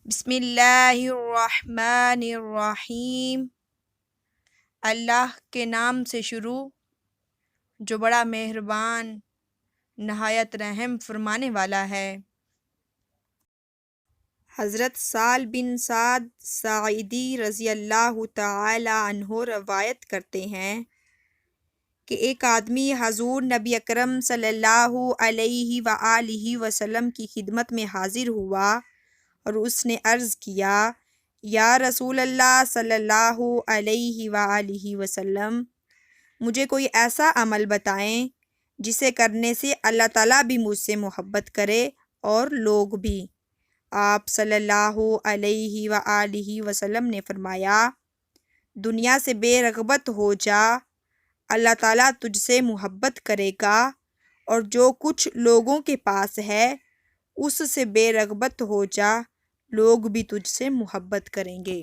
بسم اللہ الرحمن الرحیم۔ اللہ کے نام سے شروع جو بڑا مہربان نہایت رحم فرمانے والا ہے۔ حضرت سہل بن سعد ساعدی رضی اللہ تعالی عنہ روایت کرتے ہیں کہ ایک آدمی حضور نبی اکرم صلی اللہ علیہ وآلہ وسلم کی خدمت میں حاضر ہوا اور اس نے عرض کیا، یا رسول اللہ صلی اللہ علیہ وآلہ وسلم، مجھے کوئی ایسا عمل بتائیں جسے کرنے سے اللہ تعالیٰ بھی مجھ سے محبت کرے اور لوگ بھی۔ آپ صلی اللہ علیہ وآلہ وسلم نے فرمایا، دنیا سے بے رغبت ہو جا، اللہ تعالیٰ تجھ سے محبت کرے گا، اور جو کچھ لوگوں کے پاس ہے اس سے بے رغبت ہو جا، لوگ بھی تجھ سے محبت کریں گے۔